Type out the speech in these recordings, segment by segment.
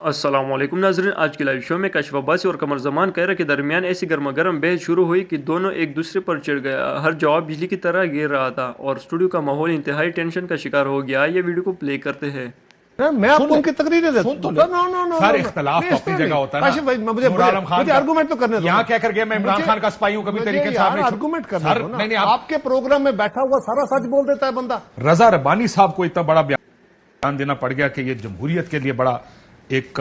السلام علیکم ناظرین، آج کی لائیو شو میں کاشف عباسی اور قمر زمان کیرا کے درمیان ایسی گرما گرم بحث شروع ہوئی کہ دونوں ایک دوسرے پر چڑھ گیا۔ ہر جواب بجلی کی طرح گر رہا تھا اور اسٹوڈیو کا ماحول انتہائی ٹینشن کا شکار ہو گیا۔ یہ ویڈیو کو پلے کرتے ہیں۔ میں آپ کو ان کی تقریریں دیتا ہوں۔ سر اختلاف تو اپنی جگہ ہوتا ہے نا۔ مجھے آرگومنٹ تو کرنے دو۔ یہاں کہہ کر گیا میں عمران خان کا سپاہی ہوں، کبھی طریقے سے آرگومنٹ کرنے دو نا۔ آپ کے پروگرام میں بیٹھا ہوا سارا سچ بول دیتا ہے بندہ۔ رضا ربانی صاحب کو اتنا بڑا بیان دینا پڑ گیا کہ یہ جمہوریت کے لیے بڑا ایک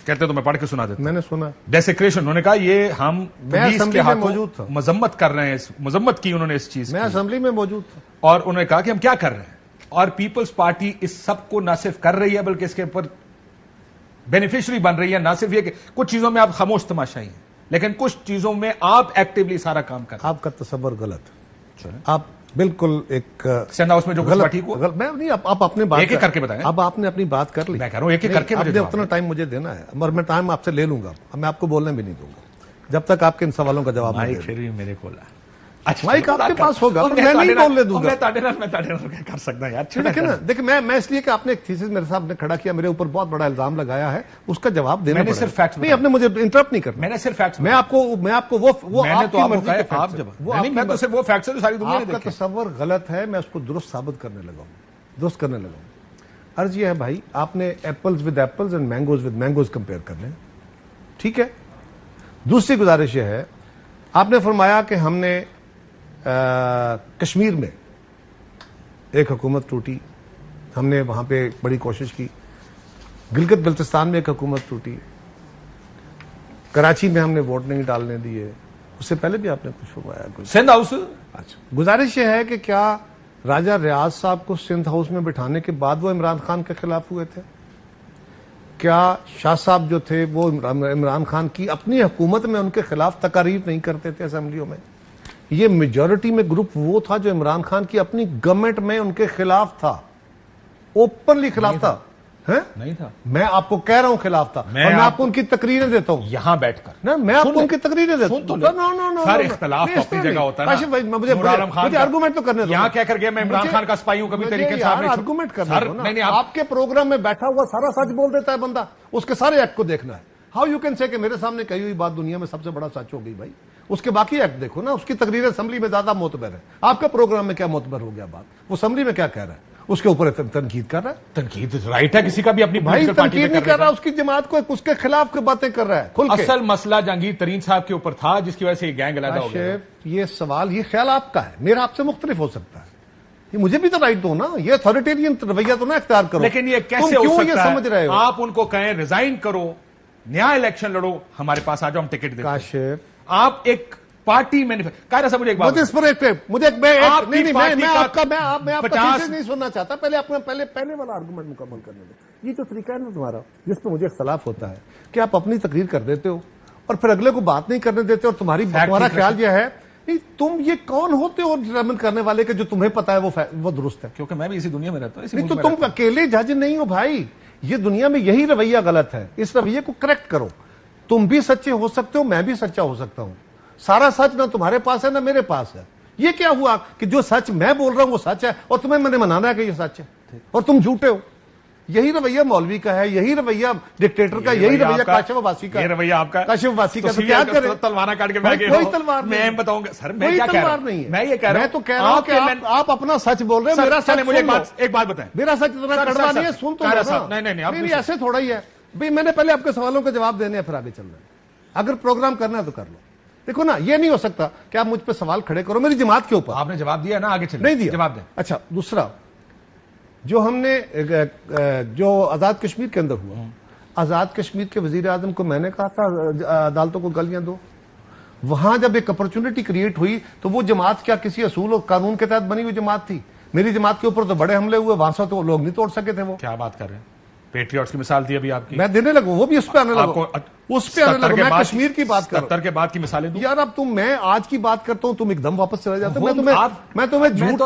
کہتے تو میں پڑھ کے سنا دیتا۔ میں نے سنا ڈیسیکریشن، انہوں نے کہا یہ ہم پولیس کے ہاتھوں موجود تھا، مذمت کر رہے ہیں، مذمت کی انہوں نے اس چیز، میں اسمبلی میں موجود تھا، اور انہوں نے کہا کہ ہم کیا کر رہے ہیں، اور پیپلز پارٹی اس سب کو نہ صرف کر رہی ہے بلکہ اس کے اوپر بینیفیشری بن رہی ہے۔ نہ صرف یہ کہ کچھ چیزوں میں آپ خاموش تماشائی ہیں لیکن کچھ چیزوں میں آپ ایکٹیولی سارا کام کر رہے ہیں۔ آپ کا تصور غلط ہے، آپ بالکل ایک سینڈ ہاؤس میں جو غلط ٹھیک ہو، میں نہیں، آپ اپنے بات ایک ایک کر کے بتائیں۔ اب آپ نے اپنی بات کر لی، میں کہہ رہا ہوں ایک ایک کر کے آپ نے اتنا ٹائم مجھے دینا ہے اور میں ٹائم آپ سے لے لوں گا، میں آپ کو بولنے بھی نہیں دوں گا جب تک آپ کے ان سوالوں کا جواب نہیں پھر بھی میرے کو مائک آپ کے پاس ہوگا، میں نہیں بولنے دوں گا۔ میں کر سکتا ہوں یار، دیکھیں نا، دیکھیں میں اس لیے کہ آپ نے ایک تھیسس میرے سامنے کھڑا کیا، میرے اوپر بہت بڑا الزام لگایا ہے، اس کا جواب دینا میں نے صرف فیکٹس نہیں، آپ نے مجھے انٹرپٹ نہیں کرنا، میں نے صرف فیکٹس، میں آپ کو وہ آپ کی مرضی کے آپ جب میں تو صرف وہ فیکٹس ہے ساری دنیا نے آپ کا تصور غلط ہے، میں اس کو درست ثابت کرنے لگا ہوں، درست کرنے لگا ہوں۔ عرض یہ ہے بھائی، آپ نے apples with apples and mangoes with mangoes compare کر لیں، ٹھیک ہے۔ دوسری گزارش یہ ہے، آپ نے فرمایا کہ ہم نے کشمیر میں ایک حکومت ٹوٹی، ہم نے وہاں پہ بڑی کوشش کی، گلگت بلتستان میں ایک حکومت ٹوٹی، کراچی میں ہم نے ووٹ نہیں ڈالنے دیے، اس سے پہلے بھی آپ نے کچھ فرمایا سندھ ہاؤس۔ اچھا، گزارش یہ ہے کہ کیا راجہ ریاض صاحب کو سندھ ہاؤس میں بٹھانے کے بعد وہ عمران خان کے خلاف ہوئے تھے؟ کیا شاہ صاحب جو تھے وہ عمران خان کی اپنی حکومت میں ان کے خلاف تقاریر نہیں کرتے تھے اسمبلیوں میں؟ یہ میجورٹی میں گروپ وہ تھا جو عمران خان کی اپنی گورنمنٹ میں ان کے خلاف تھا، اوپنلی خلاف تھا، نہیں تھا، میں آپ کو کہہ رہا ہوں خلاف تھا، اور میں آپ کو ان کی تقریریں دیتا ہوں یہاں بیٹھ کر، نا، میں آپ کو ان کی تقریریں دیتا ہوں۔ سر اختلاف تو اپنی جگہ ہوتا ہے نا۔ مجھے آرگومنٹ تو کرنے دو، یہاں کہہ کر گیا میں عمران خان کا سپاہی ہوں، کبھی طریقے سے آرگومنٹ کرنے دو نا۔ آپ کے پروگرام میں بیٹھا ہوا سارا سچ بول دیتا ہے بندہ، اس کے سارے ایکٹ کو دیکھنا ہے۔ ہاؤ یو کین سے کہ میرے سامنے کہی ہوئی بات دنیا میں سب سے بڑا سچ ہو گئی بھائی، اس کے باقی ایکٹ دیکھو نا، اس کی تقریر اسمبلی میں زیادہ معتبر ہے، آپ کا پروگرام میں کیا معتبر ہو گیا بات، وہ اسمبلی میں کیا کہہ رہا ہے، اس کے اوپر تنقید کر رہا ہے۔ تنقید رائٹ ہے کسی کا بھی اپنی بھائی، تنقید نہیں کر رہا، اس کی جماعت کو اس کے خلاف کی باتیں کر رہا ہے کھل کے۔ اصل مسئلہ جہانگیر ترین صاحب کے اوپر تھا جس کی وجہ سے یہ گینگ علیحدہ ہو گیا۔ یہ سوال، یہ خیال آپ کا ہے، میرا آپ سے مختلف ہو سکتا ہے، یہ مجھے بھی تو رائٹ دو نا، یہ اتھارٹیرین رویہ تو نہ اختیار کرو۔ لیکن یہ کیسے ہو کیوں سکتا یہ ہے؟ سمجھ رہے ہو؟ آپ ان کو کہیں ریزائن کرو، نیا الیکشن لڑو، ہمارے پاس آ جاؤ، ہم ٹکٹ دیتے ہیں۔ کاشف، آپ ایک پارٹی میں قاہرہ صاحب، مجھے ایک بات، مجھے اس پر میں آپ کا نہیں سننا چاہتا، پہلے والا آرگومنٹ مکمل کرنے دو۔ یہ جو طریقہ ہے نا تمہارا، جس پہ مجھے اختلاف ہوتا ہے کہ آپ اپنی تقریر کر دیتے ہو اور پھر اگلے کو بات نہیں کرنے دیتے، اور تمہارا خیال یہ ہے تم یہ کون ہوتے ہو ڈٹرمن کرنے والے کہ جو تمہیں پتا ہے وہ درست ہے؟ کیونکہ میں بھی اسی دنیا میں رہتا ہوں۔ نہیں تو تم اکیلے جج نہیں ہو بھائی، یہ دنیا میں یہی رویہ غلط ہے، اس رویے کو کریکٹ کرو۔ تم بھی سچے ہو سکتے ہو، میں بھی سچا ہو سکتا ہوں، سارا سچ نہ تمہارے پاس ہے نہ میرے پاس ہے۔ یہ کیا ہوا کہ جو سچ میں بول رہا ہوں وہ سچ ہے اور تمہیں میں نے منانا ہے کہ یہ سچ ہے، اور تم جھوٹے ہو۔ یہی رویہ مولوی کا ہے، یہی رویہ ڈکٹیٹر کا، یہی رویہ کاشف عباسی کا، یہ رویہ آپ کا، کاشف عباسی کا۔ تو کیا کرے؟ تلوار کاٹ کے کوئی تلوار میں بتاؤں گا سر، میں کوئی کیا کہہ رہا تلوار ہوں؟ نہیں ہے، میں یہ کہہ رہا ہوں، میں تو کہہ رہا ہوں کہ آپ اپنا سچ بول رہے ہیں، میرا سچ مجھے سن لو۔ ایک بات بتائیں، میرا سچ اتنا کڑوا نہیں ہے، سن تو لو نا۔ نہیں، ایسے تھوڑا ہی ہے بھئی، میں نے پہلے آپ کے سوالوں کے جواب دینے ہیں پھر آگے چل رہے ہیں، اگر پروگرام کرنا ہے تو کر لو۔ دیکھو نا، یہ نہیں ہو سکتا کہ آپ مجھ پہ سوال کھڑے کرو میری جماعت کے اوپر۔ آپ نے جواب دیا نا، آگے چلیں۔ نہیں دیا، جواب دیں۔ اچھا، دوسرا جو ہم نے جو آزاد کشمیر کے اندر ہوا، آزاد کشمیر کے وزیر اعظم کو میں نے کہا تھا عدالتوں کو گلیاں دو، وہاں جب ایک اپرچونٹی کریٹ ہوئی تو وہ جماعت کیا کسی اصول اور قانون کے تحت بنی ہوئی جماعت تھی؟ میری جماعت کے اوپر تو بڑے حملے ہوئے، وہاں سے تو لوگ نہیں توڑ سکے تھے۔ وہ کیا بات کر رہے ہیں؟ پیٹریوٹس کی مثال دی ابھی آپ کی، میں دینے لگوں، وہ بھی اس پہ آنے لگوں، اس پہ آنے لگوں، میں کشمیر کی بات کر رہا ہوں۔ 70 کے بعد کی مثالیں دوں یار اب میں آج کی بات کرتا ہوں، تم ایک دم واپس چلے جاتے ہو، میں تمہیں جھوٹ،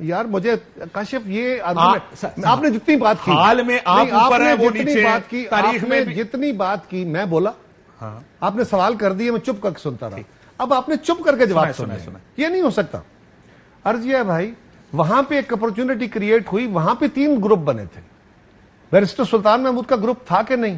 یار مجھے کاشف یہ آپ نے جتنی بات کی حال میں آپ اوپر ہیں وہ نیچے، تاریخ میں جتنی بات کی میں بولا، آپ نے سوال کر دیے، میں چپ کر کے سنتا رہا، اب آپ نے چپ کر کے جواب سنا، یہ نہیں ہو سکتا۔ عرض یہ ہے بھائی، وہاں پہ ایک اپرچونٹی کریٹ ہوئی، وہاں پہ 3 گروپ بنے تھے، بیرسٹر سلطان محمود کا گروپ تھا کہ نہیں؟